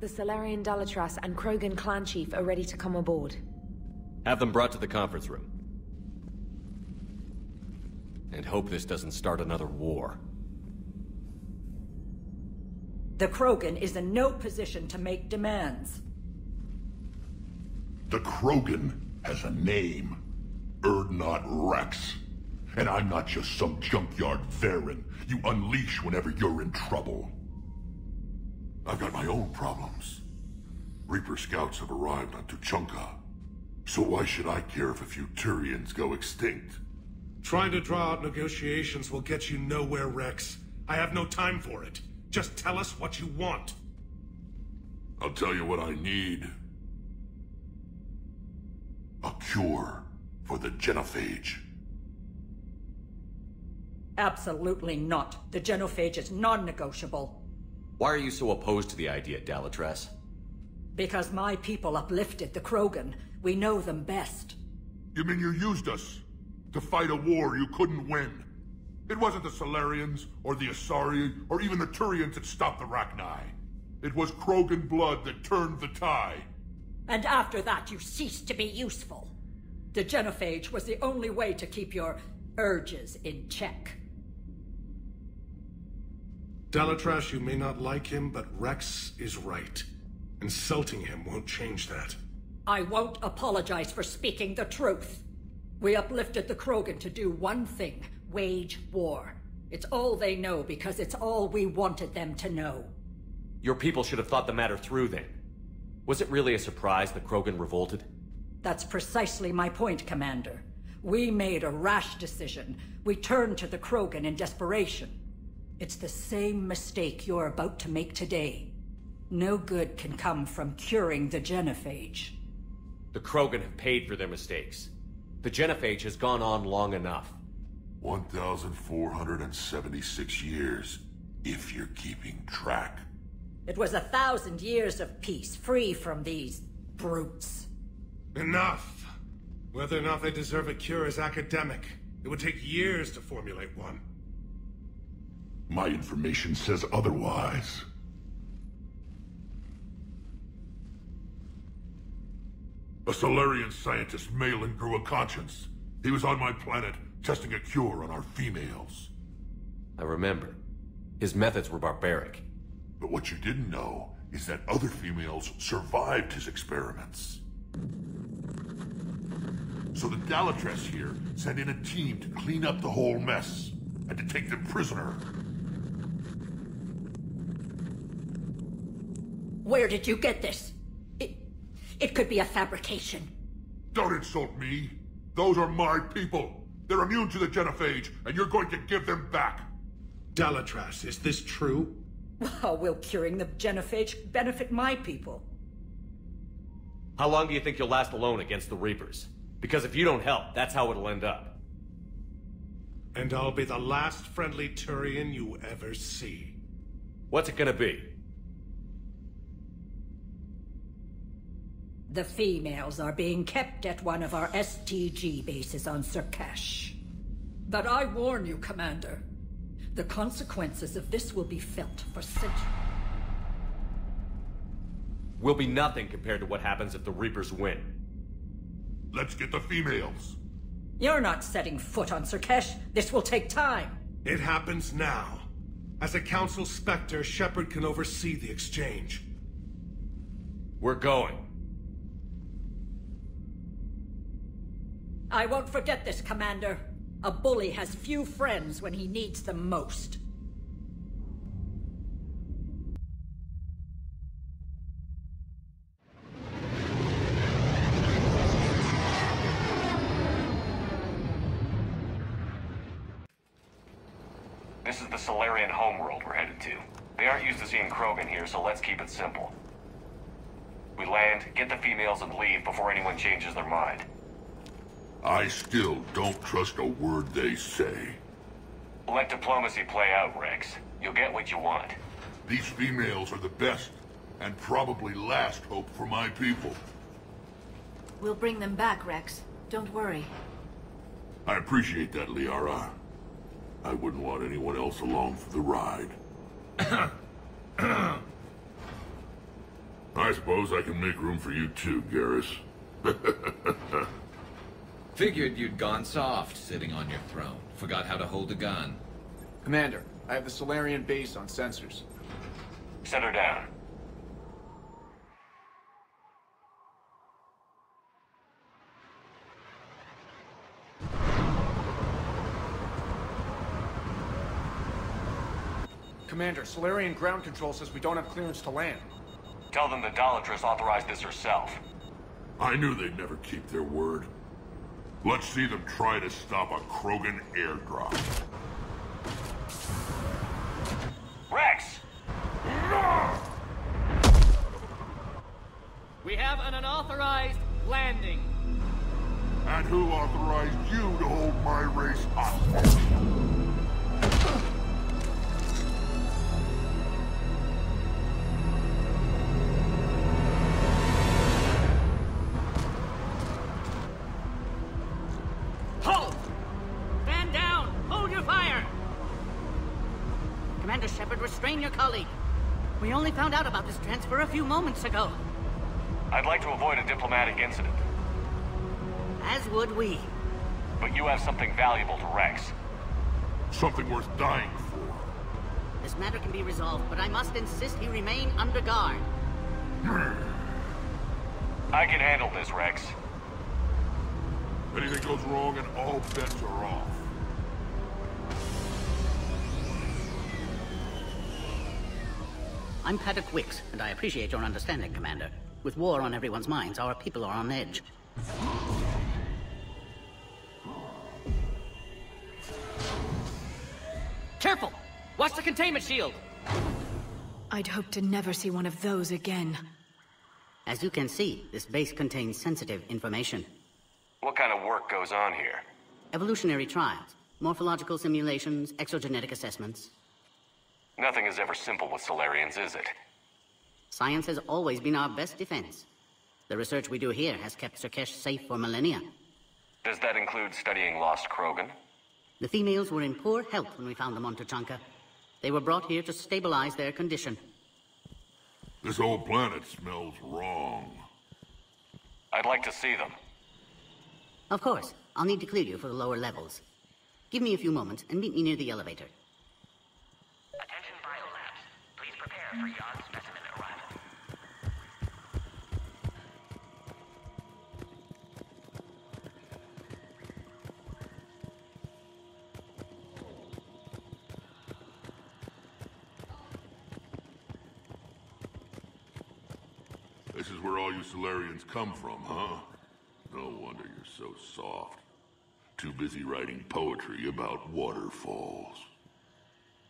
The Solarian Dalatras and Krogan clan chief are ready to come aboard. Have them brought to the conference room. And hope this doesn't start another war. The Krogan is in no position to make demands. The Krogan has a name. Urdnot Rex. And I'm not just some junkyard Varen you unleash whenever you're in trouble. I've got my own problems. Reaper scouts have arrived on Tuchanka. So why should I care if a few Turians go extinct? Trying to draw out negotiations will get you nowhere, Rex. I have no time for it. Just tell us what you want. I'll tell you what I need. A cure for the genophage. Absolutely not. The genophage is non-negotiable. Why are you so opposed to the idea, Dalatras? Because my people uplifted the Krogan. We know them best. You mean you used us to fight a war you couldn't win? It wasn't the Solarians, or the Asari, or even the Turians that stopped the Rachni. It was Krogan blood that turned the tide. And after that, you ceased to be useful. The genophage was the only way to keep your urges in check. Dalatras, you may not like him, but Rex is right. Insulting him won't change that. I won't apologize for speaking the truth. We uplifted the Krogan to do one thing: wage war. It's all they know because it's all we wanted them to know. Your people should have thought the matter through then. Was it really a surprise the Krogan revolted? That's precisely my point, Commander. We made a rash decision. We turned to the Krogan in desperation. It's the same mistake you're about to make today. No good can come from curing the genophage. The Krogan have paid for their mistakes. The genophage has gone on long enough. 1,476 years, if you're keeping track. It was 1,000 years of peace, free from these brutes. Enough! Whether or not they deserve a cure is academic. It would take years to formulate one. My information says otherwise. A Solarian scientist, Malin, grew a conscience. He was on my planet, testing a cure on our females. I remember. His methods were barbaric. But what you didn't know is that other females survived his experiments. So the Dalatras here sent in a team to clean up the whole mess, and to take them prisoner. Where did you get this? It could be a fabrication. Don't insult me. Those are my people. They're immune to the genophage, and you're going to give them back. Dalatras, is this true? How will curing the genophage benefit my people? How long do you think you'll last alone against the Reapers? Because if you don't help, that's how it'll end up. And I'll be the last friendly Turian you ever see. What's it gonna be? The females are being kept at one of our STG bases on Sur'kesh. But I warn you, Commander. The consequences of this will be felt for centuries. Will be nothing compared to what happens if the Reapers win. Let's get the females. You're not setting foot on Sur'kesh. This will take time. It happens now. As a Council Spectre, Shepard can oversee the exchange. We're going. I won't forget this, Commander. A bully has few friends when he needs them most. This is the Solarian homeworld we're headed to. They aren't used to seeing Krogan here, so let's keep it simple. We land, get the females, and leave before anyone changes their mind. I still don't trust a word they say. Let diplomacy play out, Rex. You'll get what you want. These females are the best, and probably last hope for my people. We'll bring them back, Rex. Don't worry. I appreciate that, Liara. I wouldn't want anyone else along for the ride. I suppose I can make room for you too, Garrus. Figured you'd gone soft sitting on your throne. Forgot how to hold a gun. Commander, I have the Solarian base on sensors. Set her down. Commander, Solarian ground control says we don't have clearance to land. Tell them the Dolatress authorized this herself. I knew they'd never keep their word. Let's see them try to stop a Krogan airdrop. Rex! We have an unauthorized landing. And who authorized you to hold my race hostage? Halt! Stand down! Hold your fire! Commander Shepard, restrain your colleague. We only found out about this transfer a few moments ago. I'd like to avoid a diplomatic incident, As would we. but you have something valuable to Rex. Something worth dying for. This matter can be resolved, but I must insist he remain under guard. I can handle this, Rex. Anything goes wrong and all bets are off. I'm Paddock Wicks, and I appreciate your understanding, Commander. With war on everyone's minds, our people are on edge. Careful! Watch the containment shield! I'd hope to never see one of those again. As you can see, this base contains sensitive information. What kind of work goes on here? Evolutionary trials, morphological simulations, exogenetic assessments. Nothing is ever simple with Solarians, is it? Science has always been our best defense. The research we do here has kept Sur'kesh safe for millennia. Does that include studying lost Krogan? The females were in poor health when we found them on Tuchanka. They were brought here to stabilize their condition. This whole planet smells wrong. I'd like to see them. Of course, I'll need to clear you for the lower levels. Give me a few moments and meet me near the elevator. Attention biolabs. Please prepare for Yard specimen arrival. This is where all you Solarians come from, huh? No wonder you're so soft. Too busy writing poetry about waterfalls.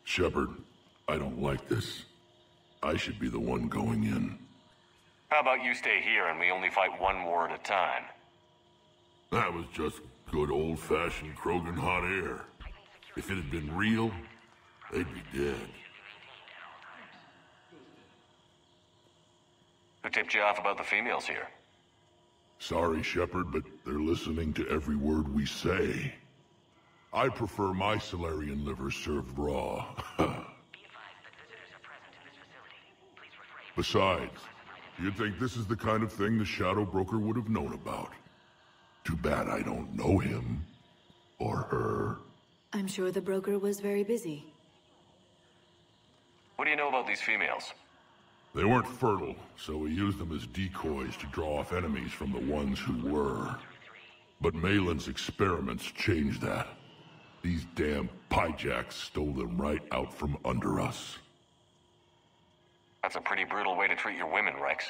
Shepard, I don't like this. I should be the one going in. How about you stay here and we only fight one war at a time? That was just good old-fashioned Krogan hot air. If it had been real, they'd be dead. Who tipped you off about the females here? Sorry, Shepard, but they're listening to every word we say. I prefer my Solarian liver served raw. Besides, you'd think this is the kind of thing the Shadow Broker would have known about. Too bad I don't know him. Or her. I'm sure the broker was very busy. What do you know about these females? They weren't fertile, so we used them as decoys to draw off enemies from the ones who were. But Malin's experiments changed that. These damn pyjacks stole them right out from under us. That's a pretty brutal way to treat your women, Rex.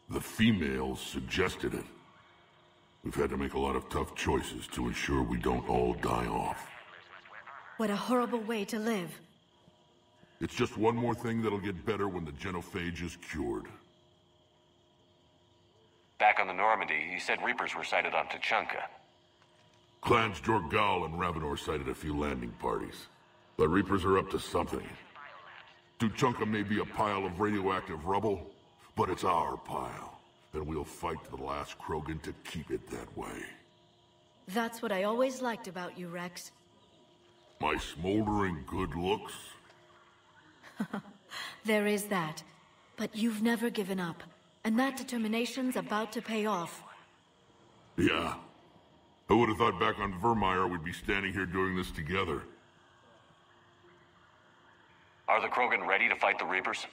The females suggested it. We've had to make a lot of tough choices to ensure we don't all die off. What a horrible way to live. It's just one more thing that'll get better when the genophage is cured. Back on the Normandy, you said Reapers were sighted on Tuchanka. Clans Jorgal and Ravenor sighted a few landing parties. The Reapers are up to something. Tuchanka may be a pile of radioactive rubble, but it's our pile. And we'll fight to the last Krogan to keep it that way. That's what I always liked about you, Rex. My smoldering good looks? There is that. But you've never given up, and that determination's about to pay off. Yeah. I would have thought back on Vermeer we'd be standing here doing this together. Are the Krogan ready to fight the Reapers?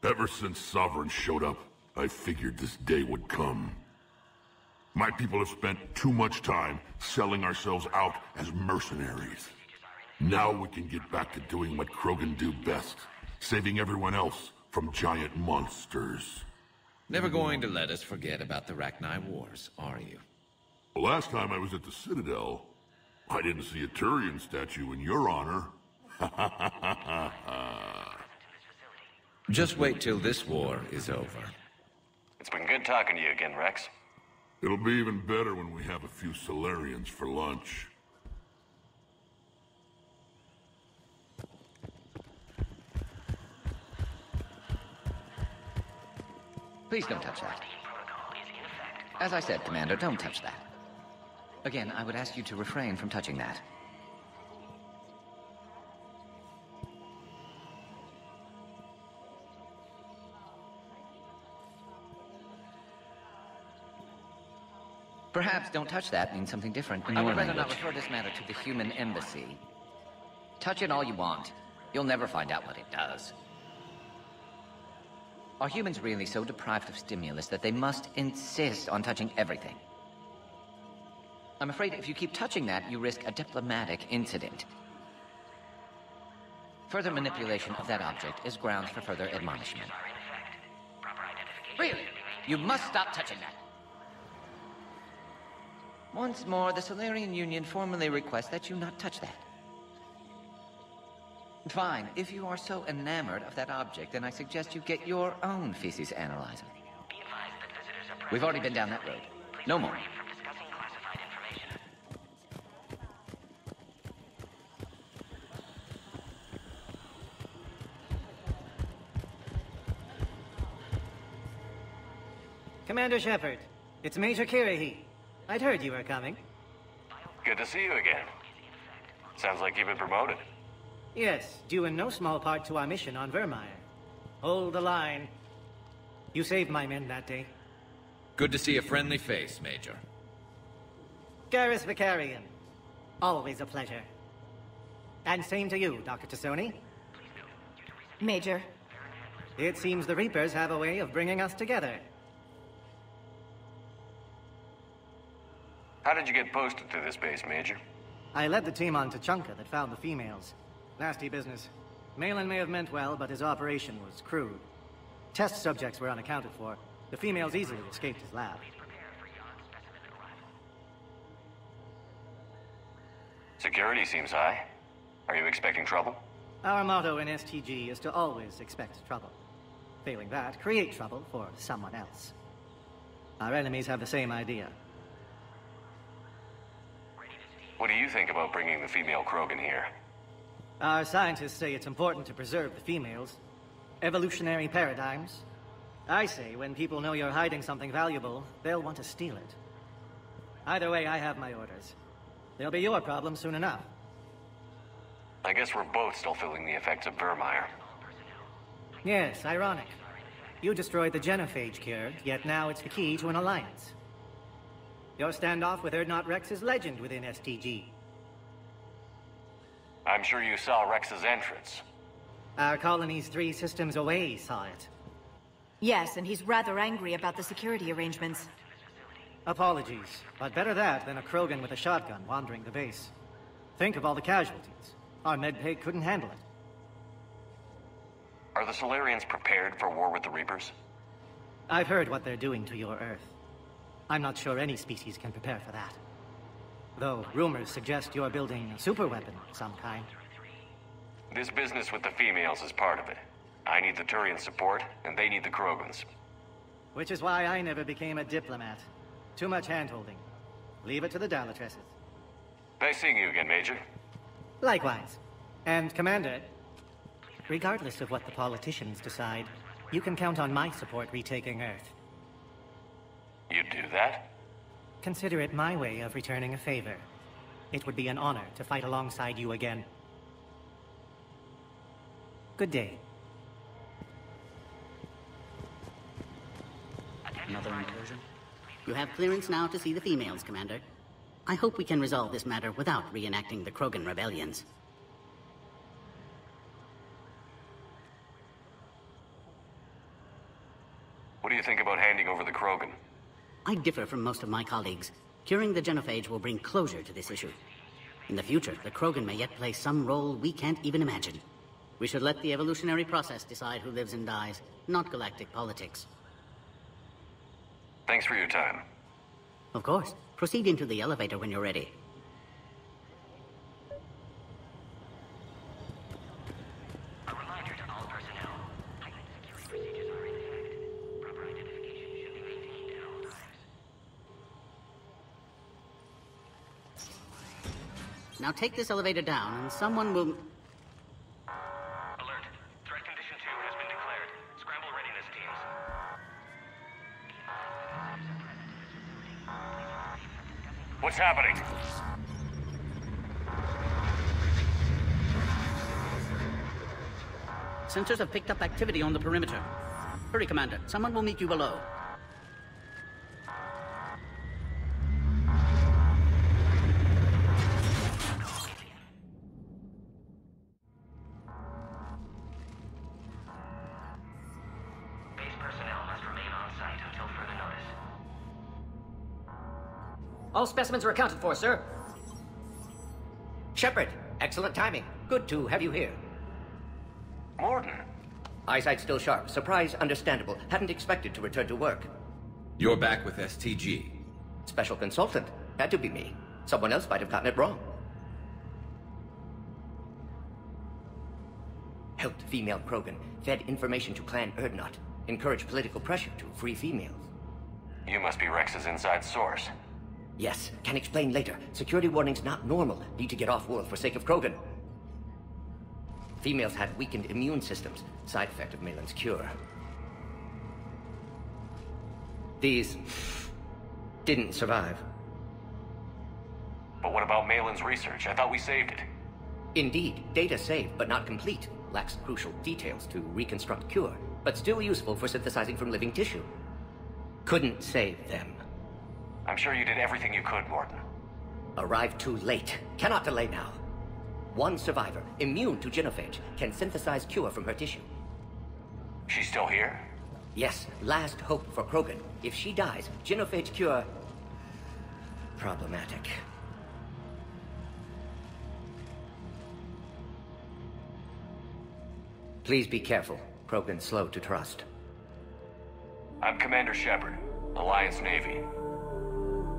Ever since Sovereign showed up, I figured this day would come. My people have spent too much time selling ourselves out as mercenaries. Now we can get back to doing what Krogan do best, saving everyone else from giant monsters. Never going to let us forget about the Rachni Wars, are you? The last time I was at the Citadel, I didn't see a Turian statue in your honor. Just wait till this war is over. It's been good talking to you again, Rex. It'll be even better when we have a few Solarians for lunch. Please don't touch that. As I said, Commander, don't touch that. Again, I would ask you to refrain from touching that. Perhaps don't touch that means something different in your language. I would rather not refer this matter to the human embassy. Touch it all you want. You'll never find out what it does. Are humans really so deprived of stimulus that they must insist on touching everything? I'm afraid if you keep touching that, you risk a diplomatic incident. Further manipulation of that object is grounds for further admonishment. Really? You must stop touching that. Once more, the Solarian Union formally requests that you not touch that. Fine. If you are so enamored of that object, then I suggest you get your own feces analyzer. We've already been down that road. No more. Commander Shepard, it's Major Kirahi. I'd heard you were coming. Good to see you again. Sounds like you've been promoted. Yes, due in no small part to our mission on Vermeer. Hold the line. You saved my men that day. Good to see a friendly face, Major. Garrus Vicarian. Always a pleasure. And same to you, Dr. Tassoni. Major. It seems the Reapers have a way of bringing us together. How did you get posted to this base, Major? I led the team on Tuchanka that found the females. Nasty business. Malin may have meant well, but his operation was crude. Test subjects were unaccounted for. The females easily escaped his lab. Security seems high. Are you expecting trouble? Our motto in STG is to always expect trouble. Failing that, create trouble for someone else. Our enemies have the same idea. What do you think about bringing the female Krogan here? Our scientists say it's important to preserve the females. Evolutionary paradigms. I say when people know you're hiding something valuable, they'll want to steal it. Either way, I have my orders. They'll be your problem soon enough. I guess we're both still feeling the effects of Vermeer. Yes, ironic. You destroyed the genophage cure, yet now it's the key to an alliance. Your standoff with Urdnot Rex is legend within STG. I'm sure you saw Rex's entrance. Our colony's 3 systems away saw it. Yes, and he's rather angry about the security arrangements. Apologies, but better that than a Krogan with a shotgun wandering the base. Think of all the casualties. Our medpay couldn't handle it. Are the Solarians prepared for war with the Reapers? I've heard what they're doing to your Earth. I'm not sure any species can prepare for that. Though rumors suggest you're building a superweapon of some kind. This business with the females is part of it. I need the Turian support, and they need the Krogans. Which is why I never became a diplomat. Too much hand-holding. Leave it to the Dalatresses. Nice seeing you again, Major. Likewise. And, Commander, regardless of what the politicians decide, you can count on my support retaking Earth. You'd do that? Consider it my way of returning a favor. It would be an honor to fight alongside you again. Good day. another incursion? You have clearance now to see the females, Commander. I hope we can resolve this matter without reenacting the Krogan rebellions. What do you think about handing over the Krogan? I differ from most of my colleagues. Curing the genophage will bring closure to this issue. In the future, the Krogan may yet play some role we can't even imagine. We should let the evolutionary process decide who lives and dies, not galactic politics. Thanks for your time. Of course. Proceed into the elevator when you're ready. A reminder to all personnel. Heightened security procedures are in effect. Proper identification should be maintained at all times. Now take this elevator down, and someone will... Alert. Threat condition 2 has been declared. Scramble readiness teams. What's happening? Sensors have picked up activity on the perimeter. Hurry, Commander. Someone will meet you below. Base personnel must remain on site until further notice. All specimens are accounted for, sir. Shepard, excellent timing. Good to have you here. Morden. Eyesight still sharp. Surprise understandable. Hadn't expected to return to work. You're back with STG. Special consultant. Had to be me. Someone else might have gotten it wrong. Helped female Krogan. Fed information to Clan Erdnot. Encouraged political pressure to free females. You must be Rex's inside source. Yes, can explain later. Security warnings not normal. Need to get off-world for sake of Krogan. Females had weakened immune systems. Side effect of Malin's cure. These... didn't survive. But what about Malin's research? I thought we saved it. Indeed, data saved, but not complete. Lacks crucial details to reconstruct cure, but still useful for synthesizing from living tissue. Couldn't save them. I'm sure you did everything you could, Morden. Arrived too late. Cannot delay now. One survivor, immune to genophage, can synthesize cure from her tissue. She's still here? Yes, last hope for Krogan. If she dies, genophage cure... problematic. Please be careful. Krogan slow to trust. I'm Commander Shepard, Alliance Navy.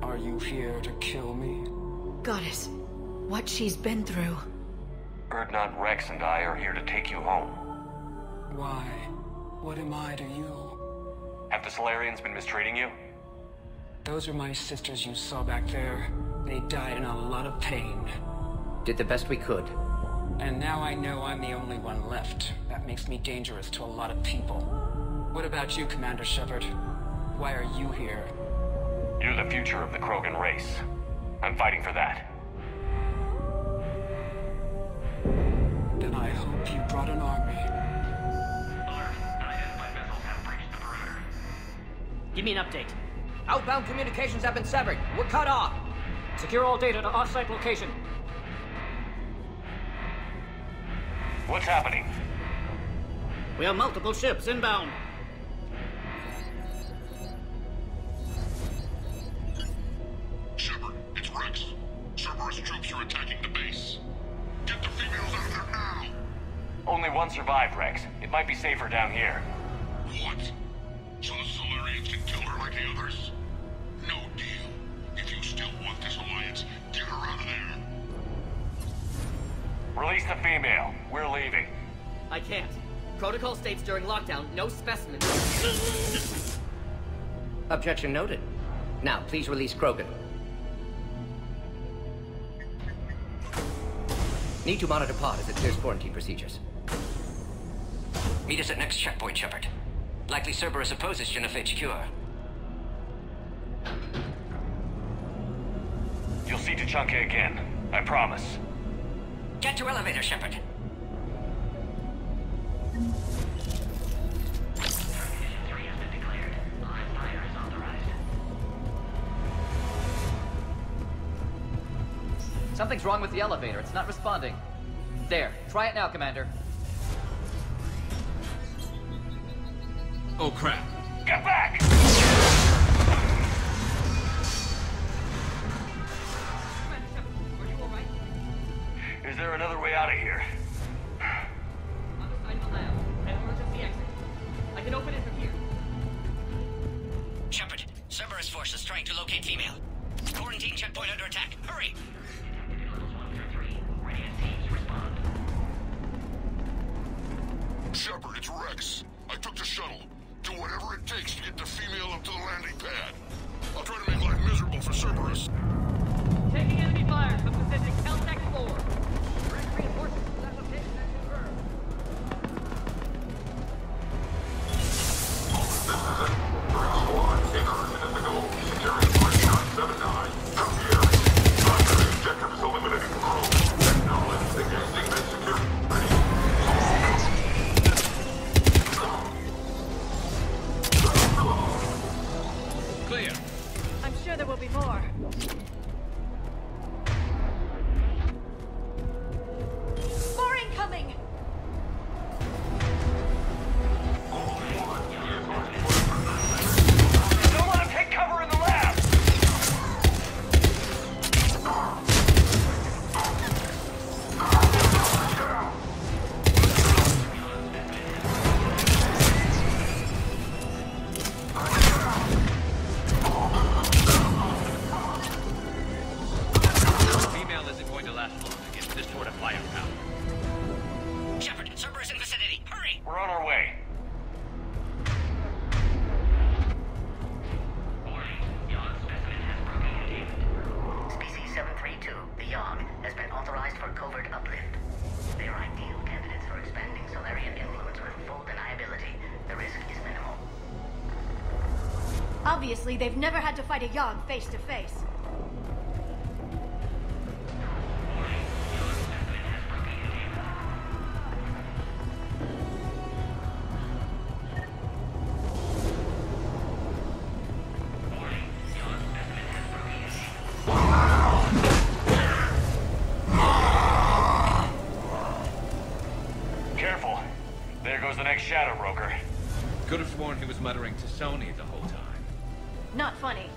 Are you here to kill me? Goddess, what she's been through. Erdnot, Rex, and I are here to take you home. Why? What am I to you? Have the Solarians been mistreating you? Those are my sisters you saw back there. They died in a lot of pain. Did the best we could. And now I know I'm the only one left. That makes me dangerous to a lot of people. What about you, Commander Shepard? Why are you here? You're the future of the Krogan race. I'm fighting for that. Then I hope you brought an army. Alert. Unidentified missiles have breached the perimeter. Give me an update. Outbound communications have been severed. We're cut off. Secure all data to off-site location. What's happening? We have multiple ships inbound. Shepard, it's Rex. Cerberus troops are attacking the base. Get the females out of there now! Only one survived, Rex. It might be safer down here. What? So the Solarians can kill her like the others? No deal. If you still want this alliance, get her out of there. Release the female. We're leaving. I can't. Protocol states during lockdown, no specimens. Objection noted. Now, please release Krogan. Need to monitor pod as it clears quarantine procedures. Meet us at next checkpoint, Shepard. Likely Cerberus opposes genophage cure. You'll see T'Chunke again. I promise. Get to elevator, Shepard. Condition 3 has been declared. Live fire is on the Something's wrong with the elevator. It's not responding. There. Try it now, Commander. Oh, crap. Get back! Is there another way out of here? On the side of the lab. An emergency exit. I can open it from here. Shepard, Cerberus forces trying to locate female. Quarantine checkpoint under attack. Hurry! Shepard, it's Rex. I took the shuttle. Do whatever it takes to get the female up to the landing pad. I'll try to make life miserable for Cerberus. Taking enemy fire from Pacific Caltech 4. Direct reinforcements to that location as confirmed. This is it. 3 squad, 800 minutes ago. Securing 3979. Come here. Primary objective is eliminating the crew. Acknowledge the casing and security. Ready. Clear. I'm sure there will be more. More incoming! Don't let him take cover in the lab! Female isn't going to last long against this sort of firepower. Shepard, Cerberus in vicinity. Hurry! We're on our way. Species 732, the Yogg, has been authorized for covert uplift. They are ideal candidates for expanding Solarian influence with full deniability. The risk is minimal. Obviously, they've never had to fight a Yogg face to face. Careful. There goes the next shadow broker. Could have sworn he was muttering to Sony the whole time. Not funny.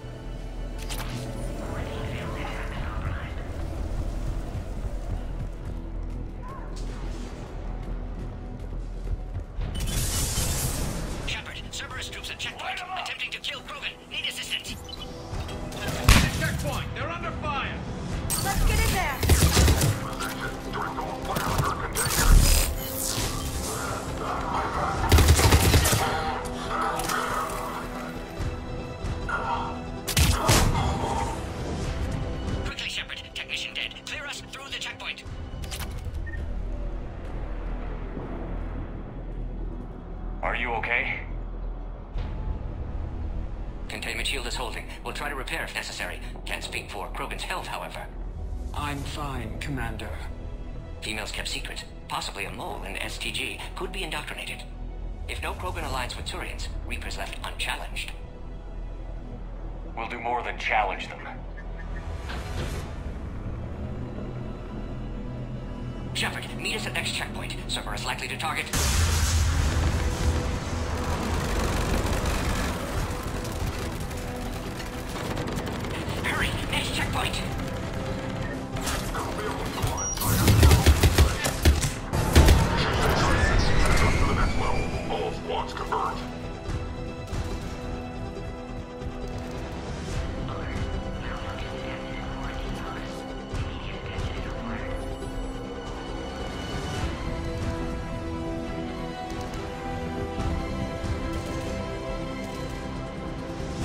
Shepard, Cerberus troops at checkpoint, attempting to kill Krogan. Need assistance. Checkpoint! They're under fire! Let's get in there! Quickly, Shepard. Technician dead. Clear us through the checkpoint. Are you okay? Containment shield is holding. We'll try to repair if necessary. Can't speak for Krogan's health, however. I'm fine, Commander. Females kept secret. Possibly a mole in STG. Could be indoctrinated. If no Krogan aligns with Turians, Reapers left unchallenged. We'll do more than challenge them. Shepard, meet us at next checkpoint. Cerberus likely to target... Hurry! Next checkpoint! All squads converge.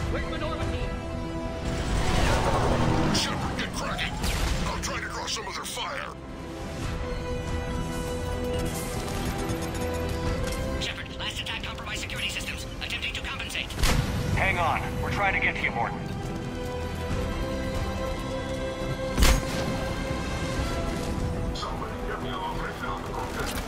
Quick maneuver team. Shepard, get cracking. I'll try to draw some of their fire. Shepard, last attack compromised security systems. Attempting to compensate. Hang on. We're trying to get to you, Morton. Somebody get me a location on the cockpit.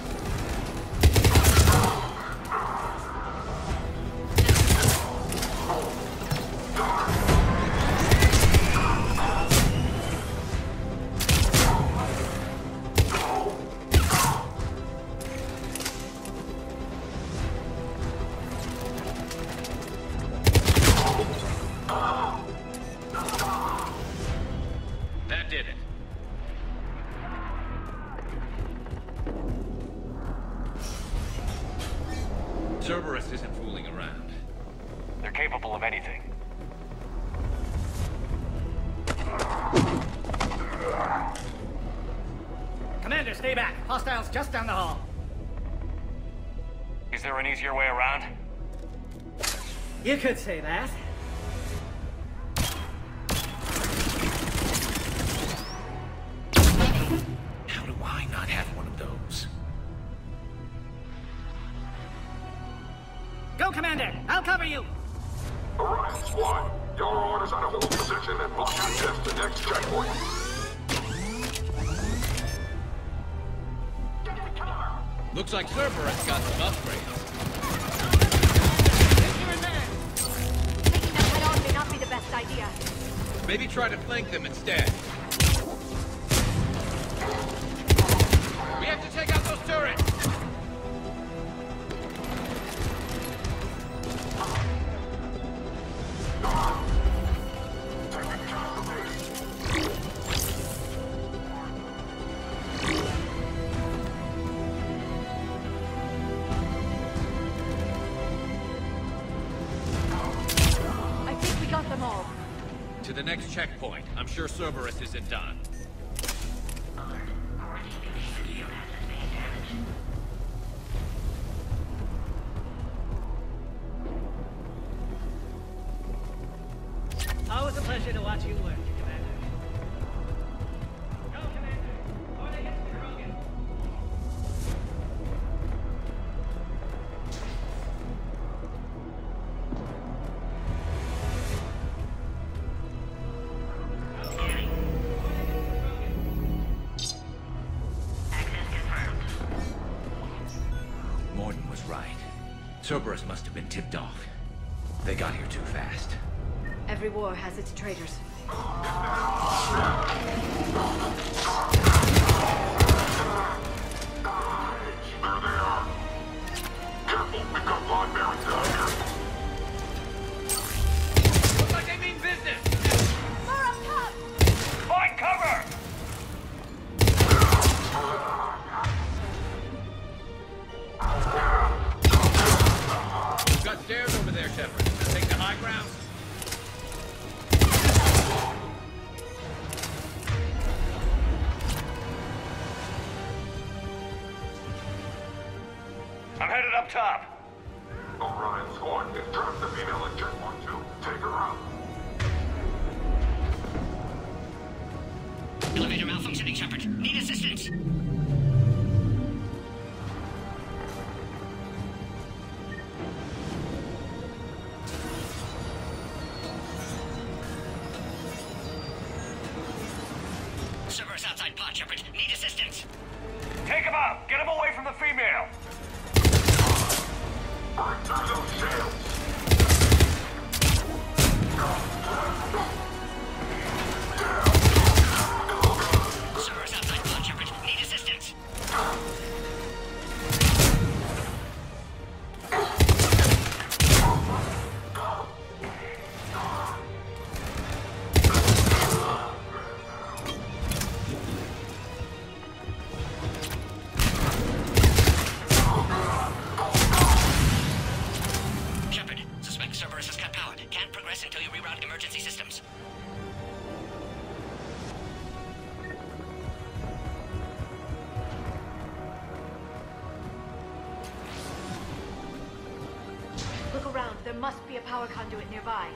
capable of anything. Commander, stay back. Hostiles just down the hall. Is there an easier way around? You could say that. How do I not have one of those? Go, Commander! I'll cover you! Orion Squad, your orders are to hold position and block access to the next checkpoint. Looks like Cerberus got some upgrades. Taking them head on may not be the best idea. Maybe try to flank them instead. We have to take out those turrets! I think we got them all. To the next checkpoint. I'm sure Cerberus isn't done. Always a pleasure to watch you work, Commander. Go, Commander! Or they get to the Krogan! Morden was right. Cerberus must have been tipped off. They got here too fast. Every war has its traitors. Looks like they mean business! More up top! Find cover! You've got stairs over there, Shepard. Take the high ground. I'm headed up top. Orion Squad, if trapped the female at checkpoint 2, take her out. Elevator malfunctioning, Shepard. Need assistance. Cerberus outside pod, Shepard. Need assistance. Take him out! Get him away from the female! Break through those shields. Cerberus outside pod, Shepard. Need assistance. Shepard, suspect Cerberus has cut power. Can't progress until you reroute emergency systems. Look around. There must be a power conduit nearby.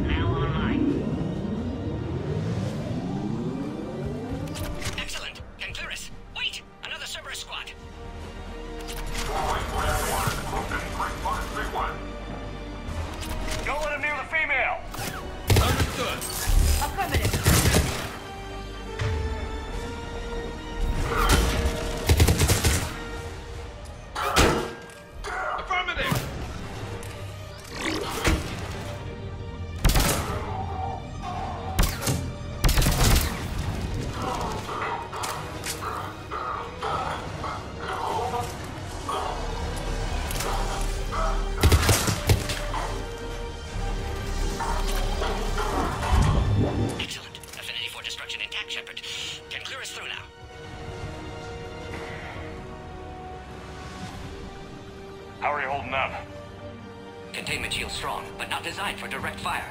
Now online. Excellent. Can clear us. Wait! Another Cerberus squad. Don't let him near the female! Understood. Affirmative. Affirmative! Excellent. How are you holding up? Containment shield strong, but not designed for direct fire.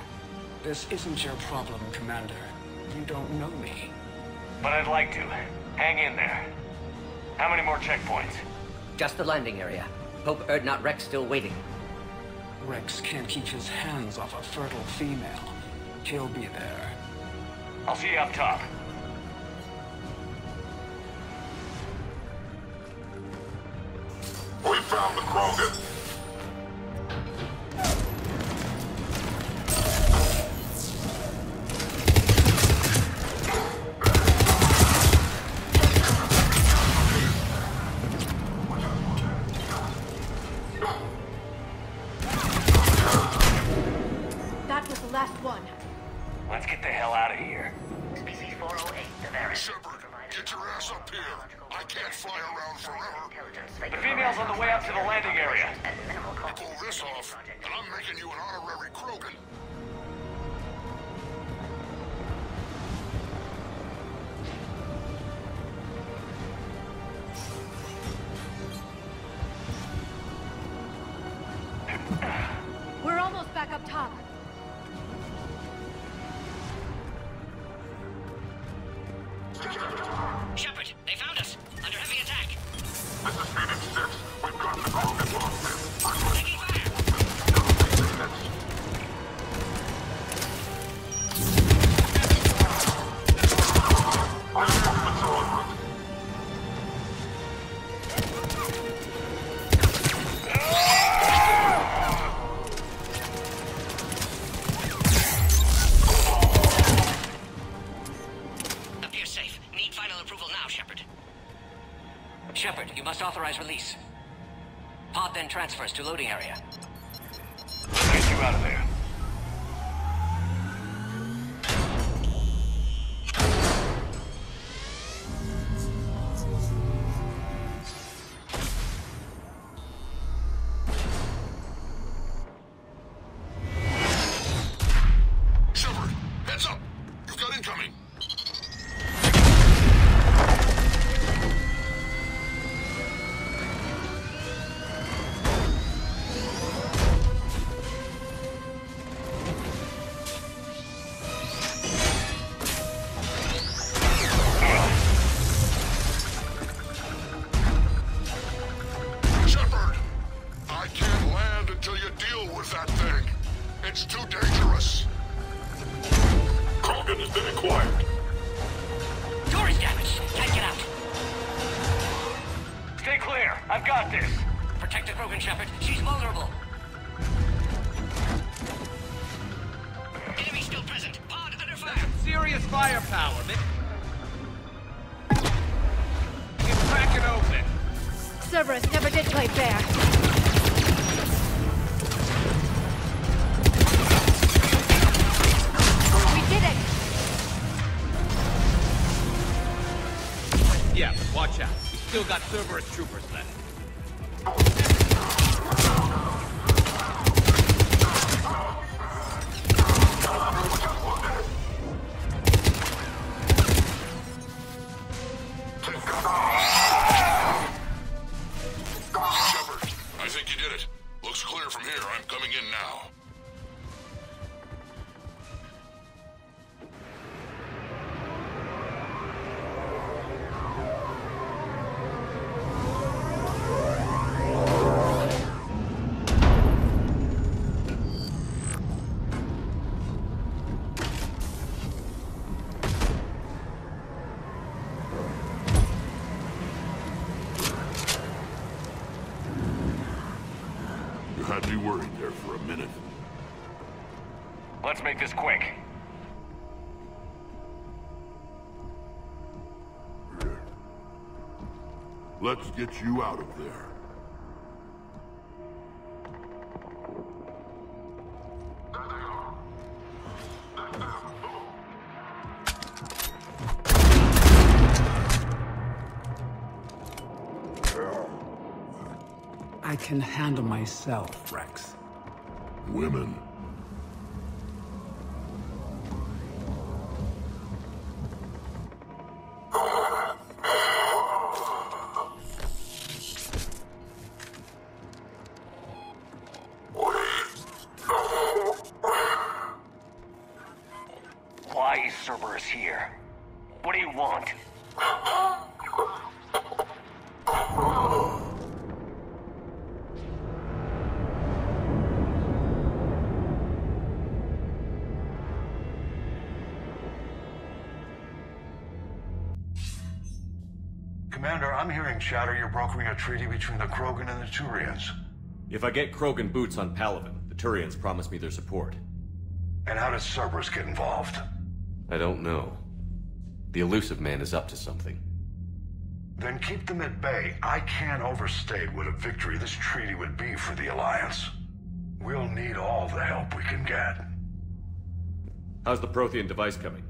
This isn't your problem, Commander. You don't know me. But I'd like to. Hang in there. How many more checkpoints? Just the landing area. Hope Erdnot Rex still waiting. Rex can't keep his hands off a fertile female. He'll be there. I'll see you up top. We found the Krogan. That was the last one. Let's get the hell out of here. Species 408, the variant. Shepard, get your ass up here. I can't fly around forever. The female's on the way up to the landing area. You pull this off, and I'm making you an honorary Krogan. We're almost back up top. Shepard, they found us. Under heavy attack. This is Phoenix 6. We've got the Krogan locked in. Taking fire. Appears safe. Need final approval now, Shepard. Shepard, you must authorize release. Pod then transfers to loading area. Get you out of there. Shepard, heads up. You've got incoming. Shepard, I can't land until you deal with that thing. It's too dangerous. Krogan has been acquired. Door is damaged. Can't get out. Stay clear. I've got this. Protect the Krogan, Shepard. She's vulnerable. Enemy still present. Pod under fire. Serious firepower, man. It's cracking open. Cerberus never did play fair. We did it! Yeah, but watch out. We still got Cerberus troopers left. Shepard, I think you did it. Looks clear from here. I'm coming in now. You had me worried there for a minute. Let's make this quick. Let's get you out of there. I can handle myself, Rex. Women. I'm hearing chatter you're brokering a treaty between the Krogan and the Turians. If I get Krogan boots on Palaven, the Turians promise me their support. And how does Cerberus get involved? I don't know. The Elusive Man is up to something. Then keep them at bay. I can't overstate what a victory this treaty would be for the Alliance. We'll need all the help we can get. How's the Prothean device coming?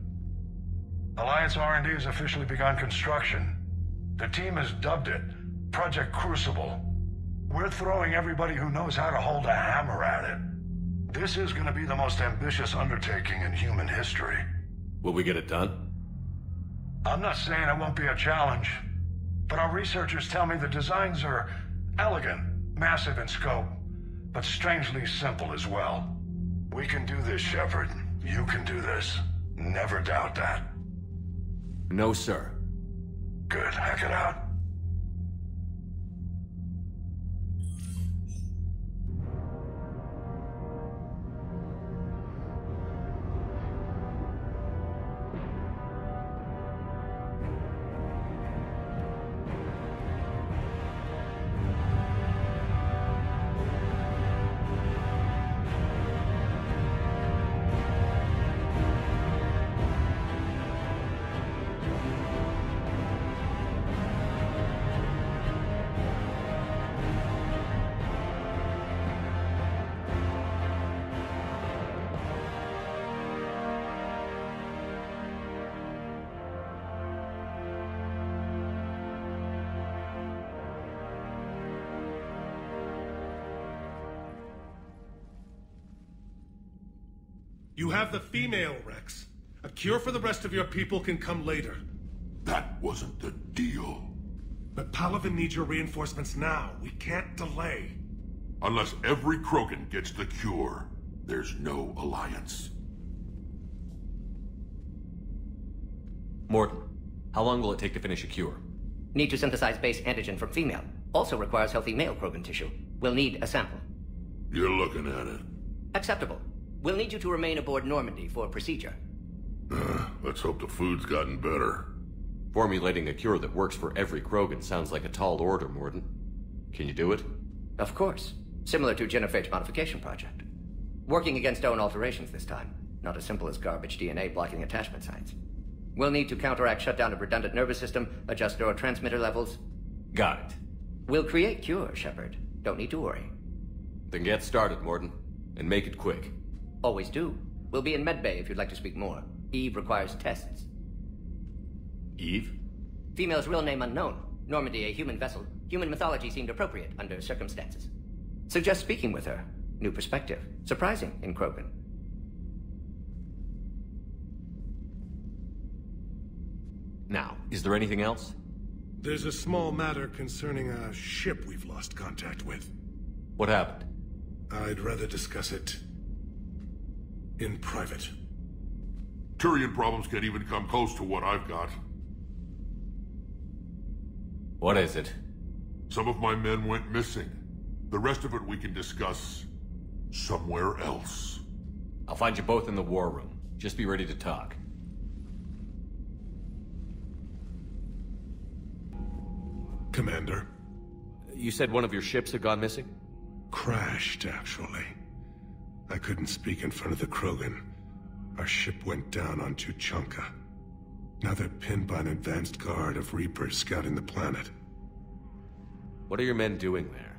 Alliance R&D has officially begun construction. The team has dubbed it Project Crucible. We're throwing everybody who knows how to hold a hammer at it. This is going to be the most ambitious undertaking in human history. Will we get it done? I'm not saying it won't be a challenge, but our researchers tell me the designs are elegant, massive in scope, but strangely simple as well. We can do this, Shepard. You can do this. Never doubt that. No, sir. Good. Hack it out. You have the female, Rex. A cure for the rest of your people can come later. That wasn't the deal. But Palaven needs your reinforcements now. We can't delay. Unless every Krogan gets the cure, there's no alliance. Morton, how long will it take to finish a cure? Need to synthesize base antigen from female. Also requires healthy male Krogan tissue. We'll need a sample. You're looking at it. Acceptable. We'll need you to remain aboard Normandy for procedure. Let's hope the food's gotten better. Formulating a cure that works for every Krogan sounds like a tall order, Morton. Can you do it? Of course. Similar to Genophage Modification Project. Working against own alterations this time. Not as simple as garbage DNA blocking attachment sites. We'll need to counteract shutdown of redundant nervous system, adjust neurotransmitter levels. Got it. We'll create cure, Shepard. Don't need to worry. Then get started, Morton. And make it quick. Always do. We'll be in medbay if you'd like to speak more. Eve requires tests. Eve? Female's real name unknown. Normandy a human vessel. Human mythology seemed appropriate under circumstances. Suggest speaking with her. New perspective. Surprising in Krogan. Now, is there anything else? There's a small matter concerning a ship we've lost contact with. What happened? I'd rather discuss it in private. Turian problems can't even come close to what I've got. What is it? Some of my men went missing. The rest of it we can discuss somewhere else. I'll find you both in the war room. Just be ready to talk. Commander. You said one of your ships had gone missing? Crashed, actually. I couldn't speak in front of the Krogan. Our ship went down on Tuchanka. Now they're pinned by an advanced guard of Reapers scouting the planet. What are your men doing there?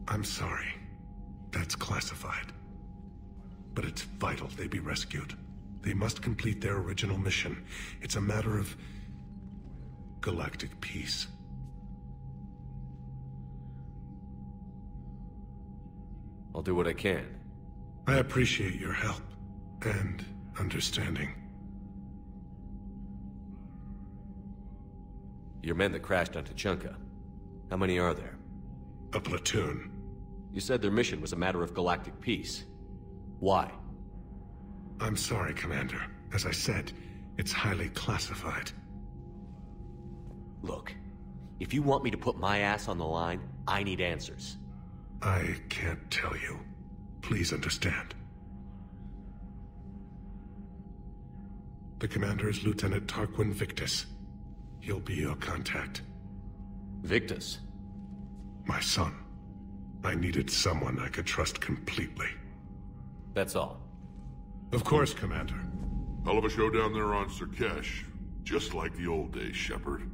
I'm sorry. That's classified. But it's vital they be rescued. They must complete their original mission. It's a matter of galactic peace. I'll do what I can. I appreciate your help and understanding. Your men that crashed on Tuchanka. How many are there? A platoon. You said their mission was a matter of galactic peace. Why? I'm sorry, Commander. As I said, it's highly classified. Look, if you want me to put my ass on the line, I need answers. I can't tell you. Please understand. The commander is Lieutenant Tarquin Victus. He'll be your contact. Victus. My son. I needed someone I could trust completely. That's all. Of course, Commander. Hell of a show down there on Sur'kesh. Just like the old days, Shepard.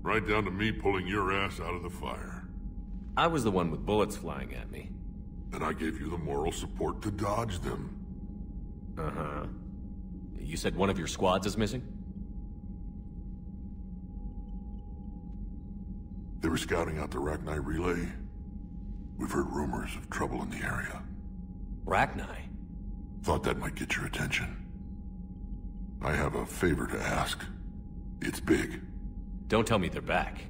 Right down to me pulling your ass out of the fire. I was the one with bullets flying at me. And I gave you the moral support to dodge them. Uh-huh. You said one of your squads is missing? They were scouting out the Rachni relay. We've heard rumors of trouble in the area. Rachni? Thought that might get your attention. I have a favor to ask. It's big. Don't tell me they're back.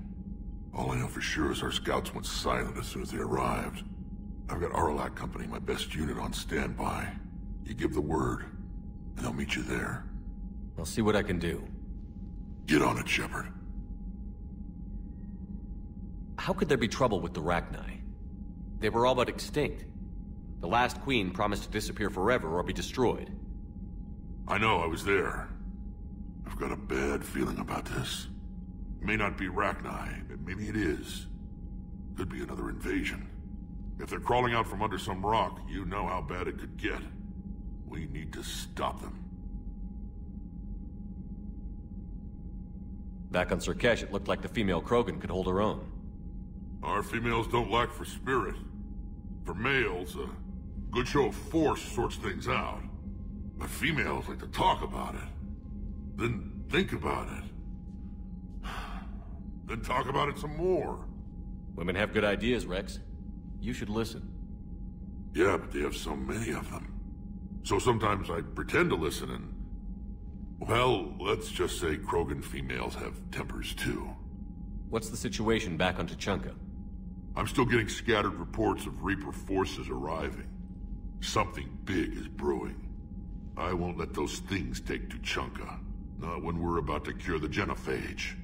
All I know for sure is our scouts went silent as soon as they arrived. I've got Arlac Company, my best unit, on standby. You give the word, and I'll meet you there. I'll see what I can do. Get on it, Shepard. How could there be trouble with the Rachni? They were all but extinct. The last queen promised to disappear forever or be destroyed. I know, I was there. I've got a bad feeling about this. It may not be Rachni, but maybe it is. Could be another invasion. If they're crawling out from under some rock, you know how bad it could get. We need to stop them. Back on Sur'kesh, it looked like the female Krogan could hold her own. Our females don't lack for spirit. For males, a good show of force sorts things out. But females like to talk about it. Then think about it. Then talk about it some more. Women have good ideas, Rex. You should listen. Yeah, but they have so many of them. So sometimes I pretend to listen and... Well, let's just say Krogan females have tempers too. What's the situation back on Tuchanka? I'm still getting scattered reports of Reaper forces arriving. Something big is brewing. I won't let those things take Tuchanka. Not when we're about to cure the genophage.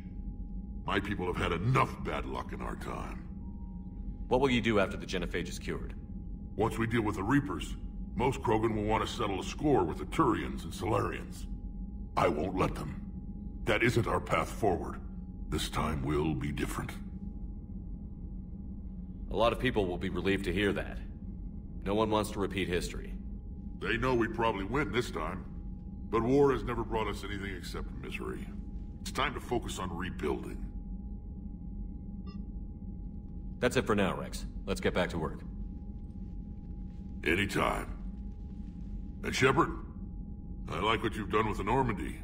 My people have had enough bad luck in our time. What will you do after the genophage is cured? Once we deal with the Reapers, most Krogan will want to settle a score with the Turians and Solarians. I won't let them. That isn't our path forward. This time will be different. A lot of people will be relieved to hear that. No one wants to repeat history. They know we'd probably win this time. But war has never brought us anything except misery. It's time to focus on rebuilding. That's it for now, Rex. Let's get back to work. Anytime. And Shepard, I like what you've done with the Normandy.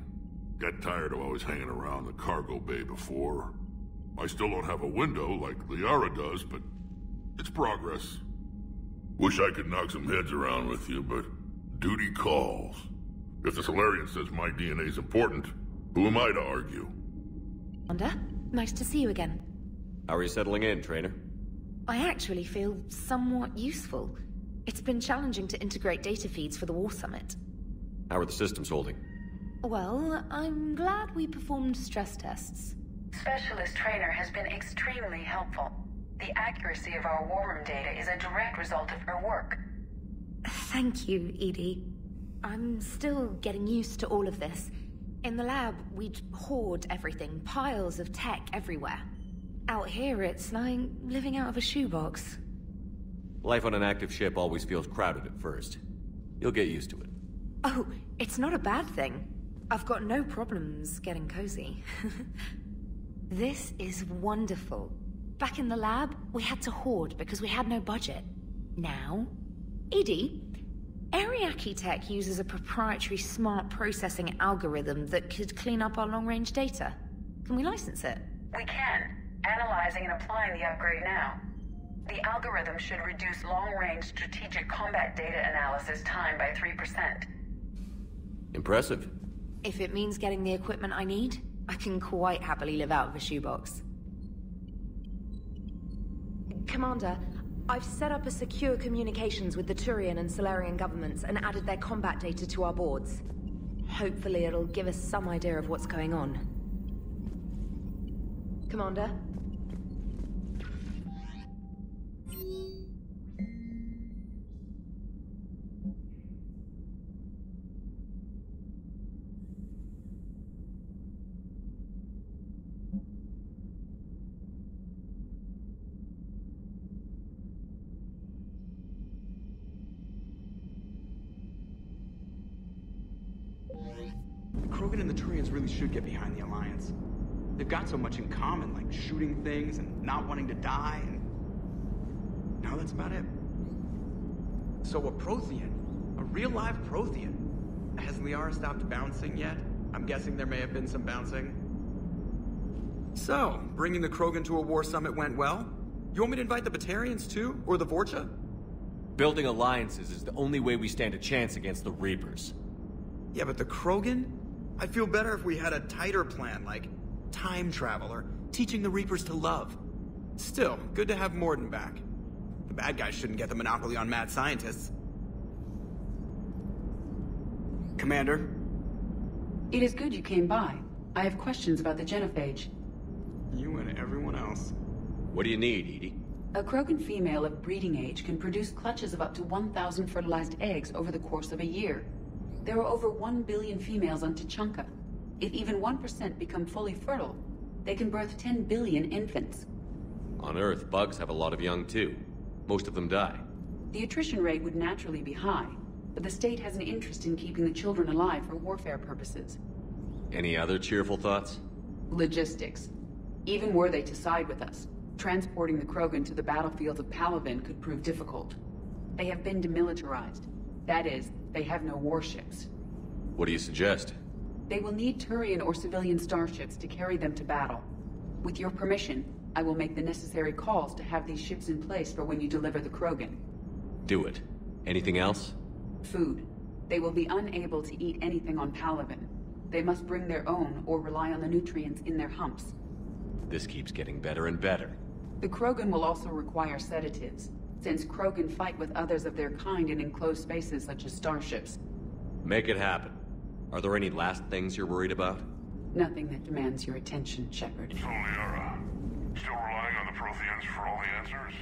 Got tired of always hanging around the cargo bay before. I still don't have a window like Liara does, but it's progress. Wish I could knock some heads around with you, but duty calls. If the Solarian says my DNA's important, who am I to argue? Wanda, nice to see you again. How are you settling in, trainer? I actually feel somewhat useful. It's been challenging to integrate data feeds for the War Summit. How are the systems holding? Well, I'm glad we performed stress tests. Specialist Trainer has been extremely helpful. The accuracy of our war room data is a direct result of her work. Thank you, Edie. I'm still getting used to all of this. In the lab, we'd hoard everything, piles of tech everywhere. Out here, it's like living out of a shoebox. Life on an active ship always feels crowded at first. You'll get used to it. Oh, it's not a bad thing. I've got no problems getting cozy. This is wonderful. Back in the lab, we had to hoard because we had no budget. Now, Edie, Ariake Tech uses a proprietary smart processing algorithm that could clean up our long-range data. Can we license it? We can. Analyzing and applying the upgrade now. The algorithm should reduce long-range strategic combat data analysis time by 3%. Impressive. If it means getting the equipment I need, I can quite happily live out of a shoebox. Commander, I've set up a secure communications with the Turian and Solarian governments and added their combat data to our boards. Hopefully it'll give us some idea of what's going on. Commander? Krogan and the Turians really should get behind the Alliance. They've got so much in common, like shooting things and not wanting to die, and now that's about it. So a Prothean, a real live Prothean. Has Liara stopped bouncing yet? I'm guessing there may have been some bouncing. So, bringing the Krogan to a war summit went well? You want me to invite the Batarians too? Or the Vorcha? Building alliances is the only way we stand a chance against the Reapers. Yeah, but the Krogan? I'd feel better if we had a tighter plan, like time travel or teaching the Reapers to love. Still, good to have Morden back. The bad guys shouldn't get the monopoly on mad scientists. Commander? It is good you came by. I have questions about the genophage. You and everyone else. What do you need, Edie? A Krogan female of breeding age can produce clutches of up to 1,000 fertilized eggs over the course of a year. There are over 1 billion females on Tuchanka. If even 1% become fully fertile, they can birth 10 billion infants. On Earth, bugs have a lot of young too. Most of them die. The attrition rate would naturally be high, but the state has an interest in keeping the children alive for warfare purposes. Any other cheerful thoughts? Logistics. Even were they to side with us, transporting the Krogan to the battlefields of Palaven could prove difficult. They have been demilitarized. That is, they have no warships. What do you suggest? They will need Turian or civilian starships to carry them to battle. With your permission, I will make the necessary calls to have these ships in place for when you deliver the Krogan. Do it. Anything else? Food. They will be unable to eat anything on Palaven. They must bring their own or rely on the nutrients in their humps. This keeps getting better and better. The Krogan will also require sedatives, since Krogan fight with others of their kind in enclosed spaces such as starships. Make it happen. Are there any last things you're worried about? Nothing that demands your attention, Shepard. So, Liara, still relying on the Protheans for all the answers?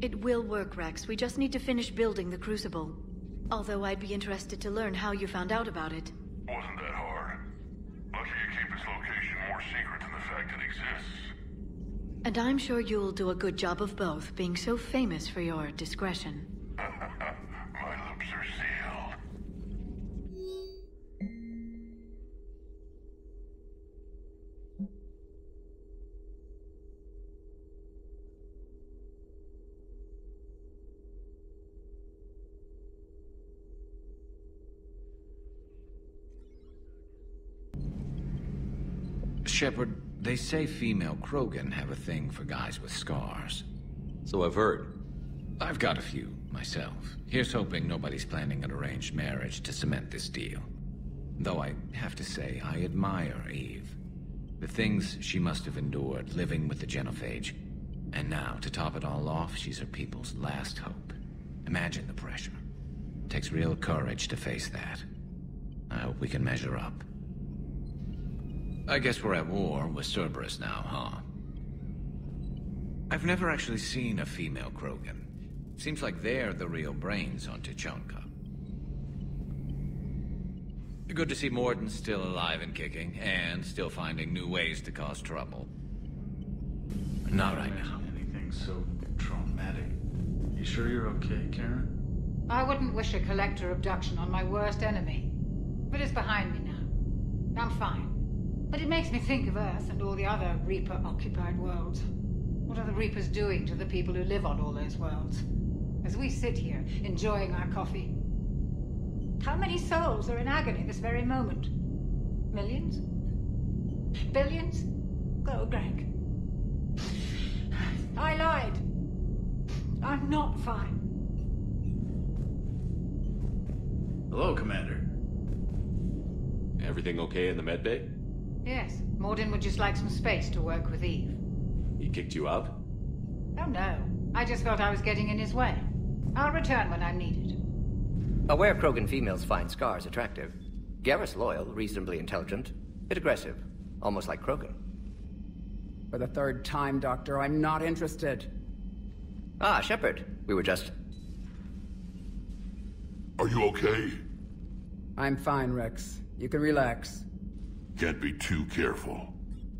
It will work, Rex. We just need to finish building the Crucible. Although I'd be interested to learn how you found out about it. Wasn't that hard. Lucky you keep its location more secret than the fact it exists. And I'm sure you'll do a good job of both, being so famous for your discretion. My lips are sealed. Shepard, they say female Krogan have a thing for guys with scars. So I've heard. I've got a few, myself. Here's hoping nobody's planning an arranged marriage to cement this deal. Though I have to say, I admire Eve. The things she must have endured living with the genophage. And now, to top it all off, she's her people's last hope. Imagine the pressure. It takes real courage to face that. I hope we can measure up. I guess we're at war with Cerberus now, huh? I've never actually seen a female Krogan. Seems like they're the real brains on Tuchanka. Good to see Morden's still alive and kicking, and still finding new ways to cause trouble. Not right now. Anything so traumatic. You sure you're okay, Karen? I wouldn't wish a collector abduction on my worst enemy. But it's behind me now. I'm fine. But it makes me think of Earth and all the other Reaper-occupied worlds. What are the Reapers doing to the people who live on all those worlds? As we sit here, enjoying our coffee. How many souls are in agony this very moment? Millions? Billions? Oh, Greg. I lied. I'm not fine. Hello, Commander. Everything okay in the medbay? Yes, Morden would just like some space to work with Eve. He kicked you out? Oh no, I just felt I was getting in his way. I'll return when I'm needed. Aware Krogan females find scars attractive. Garrus loyal, reasonably intelligent, bit aggressive, almost like Krogan. For the third time, Doctor, I'm not interested. Ah, Shepard. We were just... Are you okay? I'm fine, Rex. You can relax. Can't be too careful,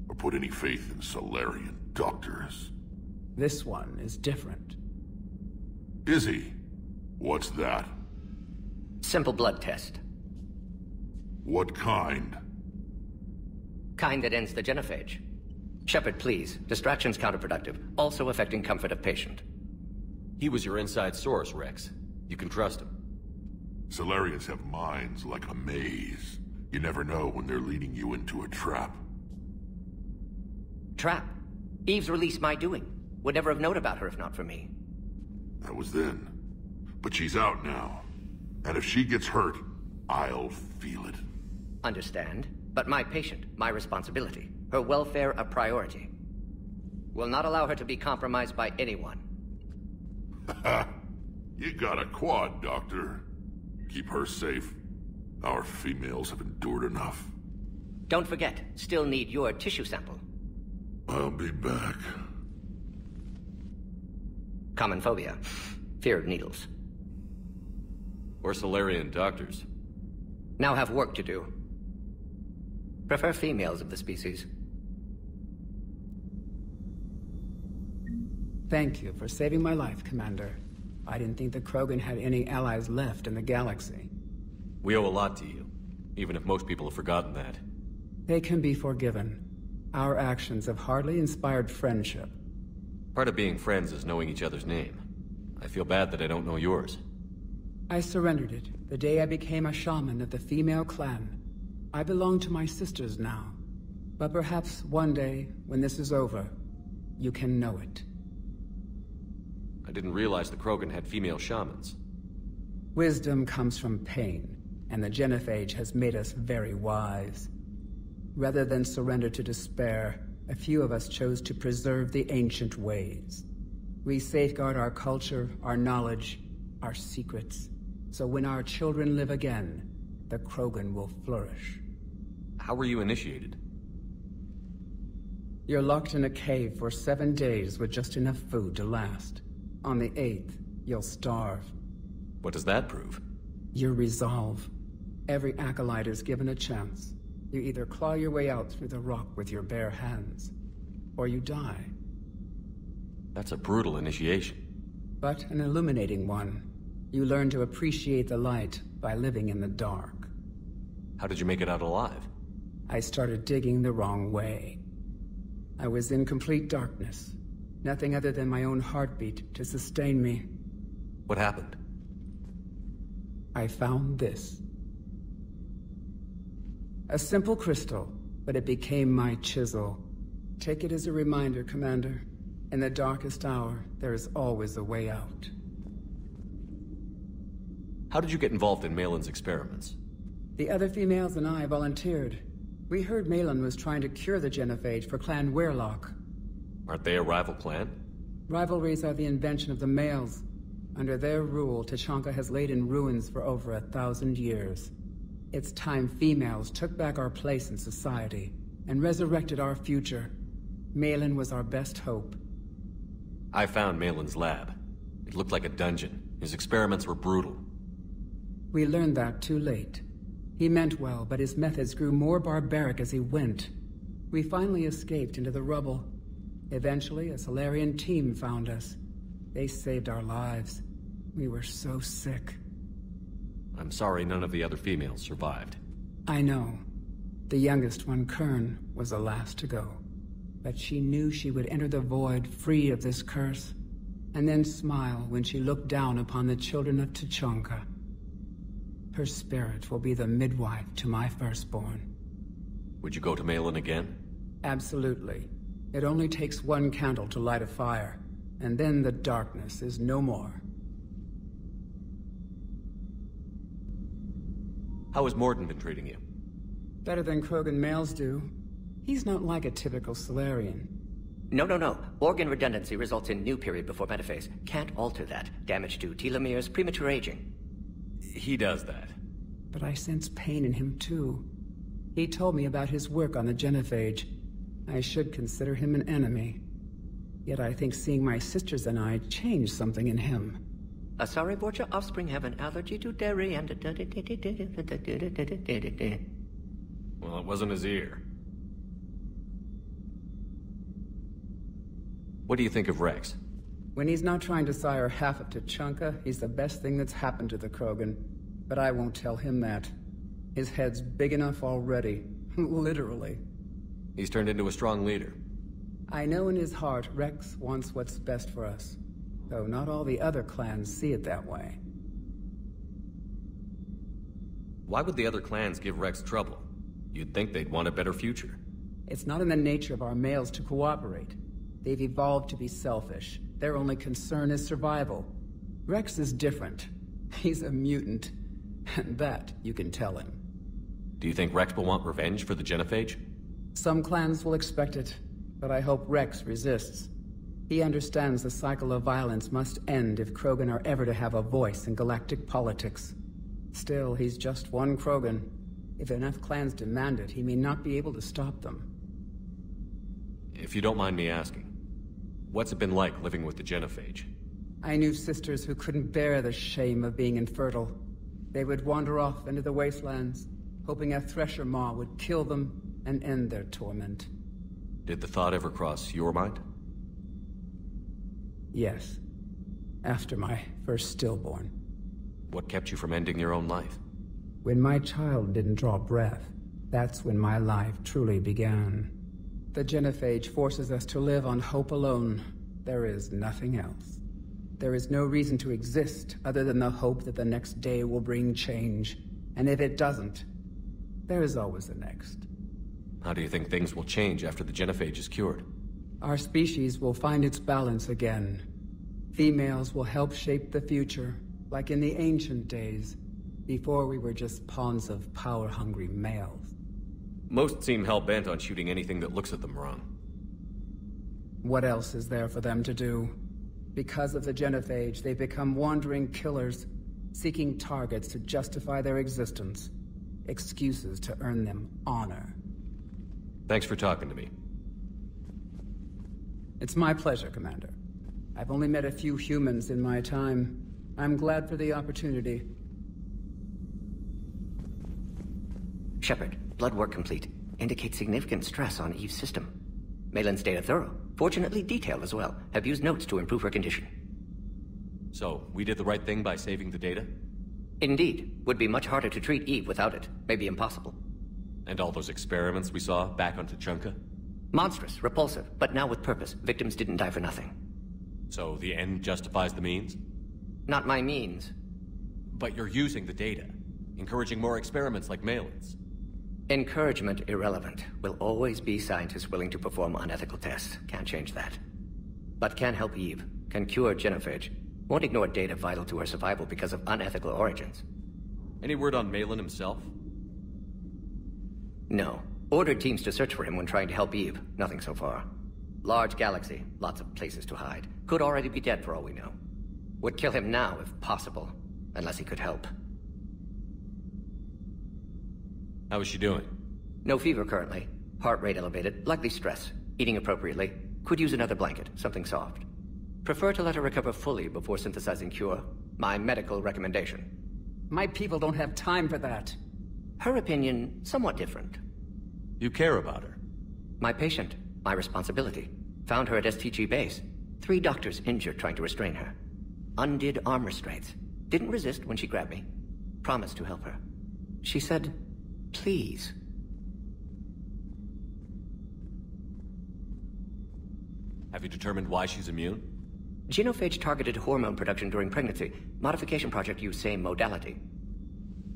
or put any faith in Solarian doctors. This one is different. Is he? What's that? Simple blood test. What kind? Kind that ends the genophage. Shepard, please. Distraction's counterproductive, also affecting comfort of patient. He was your inside source, Rex. You can trust him. Salarians have minds like a maze. You never know when they're leading you into a trap. Trap? Eve's release my doing. Would never have known about her if not for me. That was then. But she's out now. And if she gets hurt, I'll feel it. Understand. But my patient, my responsibility. Her welfare a priority. Will not allow her to be compromised by anyone. You got a quad, Doctor. Keep her safe. Our females have endured enough. Don't forget, still need your tissue sample. I'll be back. Common phobia. Fear of needles. Or Solarian doctors. Now have work to do. Prefer females of the species. Thank you for saving my life, Commander. I didn't think the Krogan had any allies left in the galaxy. We owe a lot to you, even if most people have forgotten that. They can be forgiven. Our actions have hardly inspired friendship. Part of being friends is knowing each other's name. I feel bad that I don't know yours. I surrendered it the day I became a shaman of the female clan. I belong to my sisters now. But perhaps one day, when this is over, you can know it. I didn't realize the Krogan had female shamans. Wisdom comes from pain, and the genophage has made us very wise. Rather than surrender to despair, a few of us chose to preserve the ancient ways. We safeguard our culture, our knowledge, our secrets, so when our children live again, the Krogan will flourish. How were you initiated? You're locked in a cave for 7 days with just enough food to last. On the 8th, you'll starve. What does that prove? Your resolve. Every acolyte is given a chance. You either claw your way out through the rock with your bare hands, or you die. That's a brutal initiation. But an illuminating one. You learn to appreciate the light by living in the dark. How did you make it out alive? I started digging the wrong way. I was in complete darkness. Nothing other than my own heartbeat to sustain me. What happened? I found this. A simple crystal, but it became my chisel. Take it as a reminder, Commander. In the darkest hour, there is always a way out. How did you get involved in Malin's experiments? The other females and I volunteered. We heard Malin was trying to cure the genophage for Clan Weirlock. Aren't they a rival clan? Rivalries are the invention of the males. Under their rule, Tuchanka has laid in ruins for over 1,000 years. It's time females took back our place in society and resurrected our future. Malin was our best hope. I found Malin's lab. It looked like a dungeon. His experiments were brutal. We learned that too late. He meant well, but his methods grew more barbaric as he went. We finally escaped into the rubble. Eventually, a Solarian team found us. They saved our lives. We were so sick. I'm sorry none of the other females survived. I know. The youngest one, Kern, was the last to go. But she knew she would enter the void free of this curse, and then smile when she looked down upon the children of Tuchanka. Her spirit will be the midwife to my firstborn. Would you go to Malin again? Absolutely. It only takes one candle to light a fire, and then the darkness is no more. How has Mordin been treating you? Better than Krogan males do. He's not like a typical Solarian. No. Organ redundancy results in new period before metaphase. Can't alter that. Damage to telomeres, premature aging. He does that. But I sense pain in him too. He told me about his work on the genophage. I should consider him an enemy. Yet I think seeing my sisters and I changed something in him. Sorry, Borgia offspring have an allergy to dairy and... Well, it wasn't his ear. What do you think of Rex? When he's not trying to sire half of Tuchanka, he's the best thing that's happened to the Krogan. But I won't tell him that. His head's big enough already. Literally. He's turned into a strong leader. I know in his heart Rex wants what's best for us, though not all the other clans see it that way. Why would the other clans give Rex trouble? You'd think they'd want a better future. It's not in the nature of our males to cooperate. They've evolved to be selfish. Their only concern is survival. Rex is different. He's a mutant, and that you can tell him. Do you think Rex will want revenge for the Genophage? Some clans will expect it, but I hope Rex resists. He understands the cycle of violence must end if Krogan are ever to have a voice in galactic politics. Still, he's just one Krogan. If enough clans demand it, he may not be able to stop them. If you don't mind me asking, what's it been like living with the Genophage? I knew sisters who couldn't bear the shame of being infertile. They would wander off into the wastelands, hoping a Thresher Maw would kill them and end their torment. Did the thought ever cross your mind? Yes. After my first stillborn. What kept you from ending your own life? When my child didn't draw breath, that's when my life truly began. The Genophage forces us to live on hope alone. There is nothing else. There is no reason to exist other than the hope that the next day will bring change. And if it doesn't, there is always the next. How do you think things will change after the Genophage is cured? Our species will find its balance again. Females will help shape the future, like in the ancient days, before we were just pawns of power-hungry males. Most seem hell-bent on shooting anything that looks at them wrong. What else is there for them to do? Because of the Genophage, they become wandering killers, seeking targets to justify their existence. Excuses to earn them honor. Thanks for talking to me. It's my pleasure, Commander. I've only met a few humans in my time. I'm glad for the opportunity. Shepard, blood work complete. Indicates significant stress on Eve's system. Malin's data thorough. Fortunately detailed as well. Have used notes to improve her condition. So, we did the right thing by saving the data? Indeed. Would be much harder to treat Eve without it. Maybe impossible. And all those experiments we saw back on Tuchanka? Monstrous, repulsive, but now with purpose. Victims didn't die for nothing. So the end justifies the means? Not my means. But you're using the data, encouraging more experiments like Malin's. Encouragement irrelevant. Will always be scientists willing to perform unethical tests. Can't change that. But can help Eve. Can cure Genophage. Won't ignore data vital to her survival because of unethical origins. Any word on Malin himself? No. Ordered teams to search for him when trying to help Eve. Nothing so far. Large galaxy. Lots of places to hide. Could already be dead for all we know. Would kill him now if possible. Unless he could help. How is she doing? No fever currently. Heart rate elevated. Likely stress. Eating appropriately. Could use another blanket. Something soft. Prefer to let her recover fully before synthesizing cure. My medical recommendation. My people don't have time for that. Her opinion, somewhat different. You care about her? My patient. My responsibility. Found her at STG base. 3 doctors injured trying to restrain her. Undid arm restraints. Didn't resist when she grabbed me. Promised to help her. She said, please. Have you determined why she's immune? Genophage targeted hormone production during pregnancy. Modification project used same modality.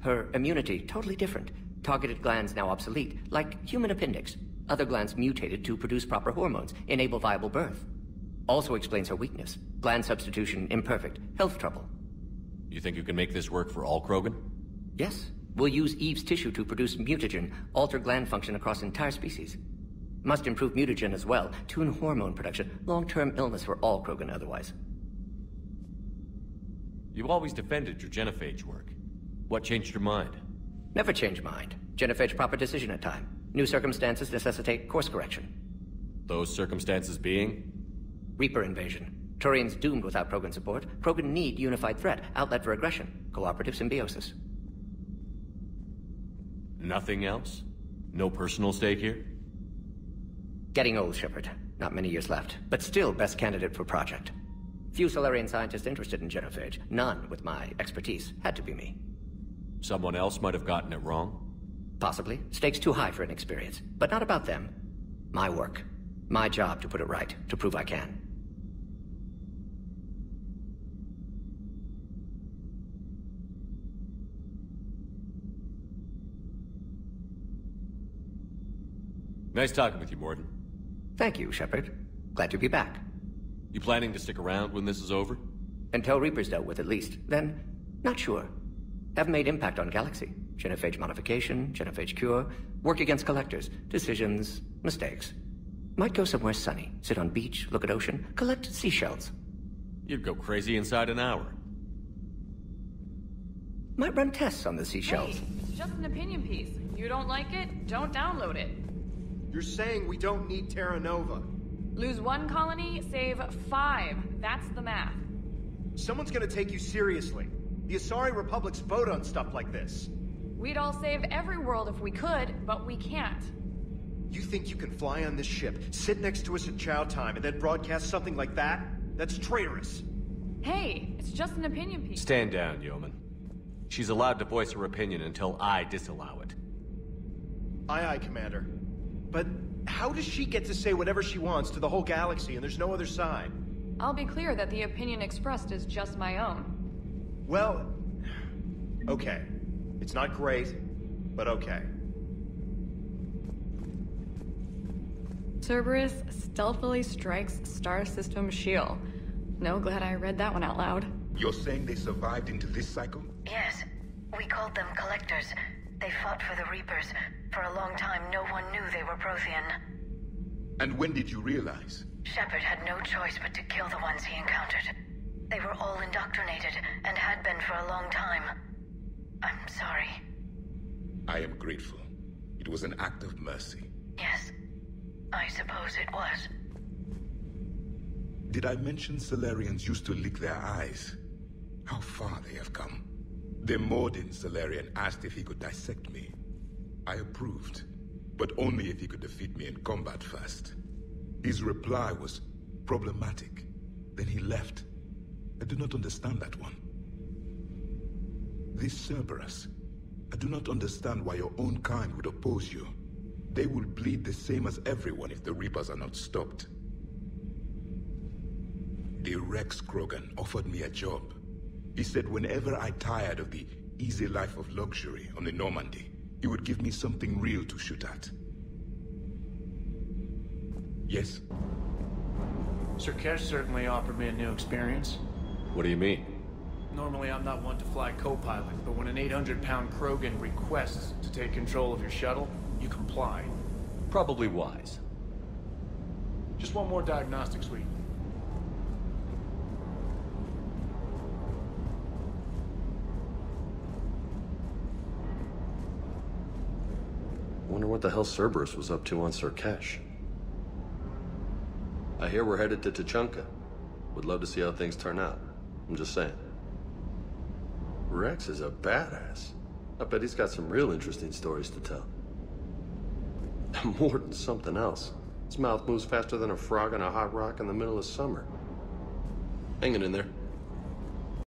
Her immunity, totally different. Targeted glands now obsolete, like human appendix. Other glands mutated to produce proper hormones, enable viable birth. Also explains her weakness. Gland substitution imperfect. Health trouble. You think you can make this work for all Krogan? Yes. We'll use Eve's tissue to produce mutagen, alter gland function across entire species. Must improve mutagen as well, tune hormone production. Long-term illness for all Krogan otherwise. You always defended your Genophage work. What changed your mind? Never change mind. Genophage proper decision at time. New circumstances necessitate course correction. Those circumstances being? Reaper invasion. Turians doomed without Krogan support. Krogan need unified threat, outlet for aggression. Cooperative symbiosis. Nothing else? No personal stake here? Getting old, Shepard. Not many years left, but still best candidate for project. Few Solarian scientists interested in Genophage. None with my expertise. Had to be me. Someone else might have gotten it wrong? Possibly. Stakes too high for inexperience. But not about them. My work. My job to put it right, to prove I can. Nice talking with you, Morton. Thank you, Shepard. Glad to be back. You planning to stick around when this is over? Until Reaper's dealt with, at least. Then, not sure. Haven't made impact on Galaxy. Genophage modification, genophage cure, work against collectors, decisions, mistakes. Might go somewhere sunny, sit on beach, look at ocean, collect seashells. You'd go crazy inside an hour. Might run tests on the seashells. Hey, it's just an opinion piece. You don't like it, don't download it. You're saying we don't need Terra Nova. Lose 1 colony, save 5. That's the math. Someone's gonna take you seriously. The Asari Republics vote on stuff like this. We'd all save every world if we could, but we can't. You think you can fly on this ship, sit next to us at chow time, and then broadcast something like that? That's traitorous. Hey, it's just an opinion piece. Stand down, Yeoman. She's allowed to voice her opinion until I disallow it. Aye, aye, Commander. But how does she get to say whatever she wants to the whole galaxy and there's no other side? I'll be clear that the opinion expressed is just my own. Well, okay. It's not great, but okay. Cerberus stealthily strikes star system shield. No, glad I read that one out loud. You're saying they survived into this cycle? Yes. We called them Collectors. They fought for the Reapers. For a long time, no one knew they were Prothean. And when did you realize? Shepard had no choice but to kill the ones he encountered. They were all indoctrinated, and had been for a long time. I'm sorry. I am grateful. It was an act of mercy. Yes, I suppose it was. Did I mention Salarians used to lick their eyes? How far they have come. The Mordin Salarian asked if he could dissect me. I approved, but only if he could defeat me in combat first. His reply was problematic. Then he left. I do not understand that one. This Cerberus, I do not understand why your own kind would oppose you. They will bleed the same as everyone if the Reapers are not stopped. The Rex Krogan offered me a job. He said whenever I tired of the easy life of luxury on the Normandy, he would give me something real to shoot at. Yes? Sur'kesh certainly offered me a new experience. What do you mean? Normally I'm not one to fly co-pilot, but when an 800-pound Krogan requests to take control of your shuttle, you comply. Probably wise. Just one more diagnostic suite. Wonder what the hell Cerberus was up to on Sur'kesh. I hear we're headed to Tuchanka. Would love to see how things turn out. I'm just saying. Rex is a badass. I bet he's got some real interesting stories to tell. More than something else. His mouth moves faster than a frog on a hot rock in the middle of summer. Hanging in there.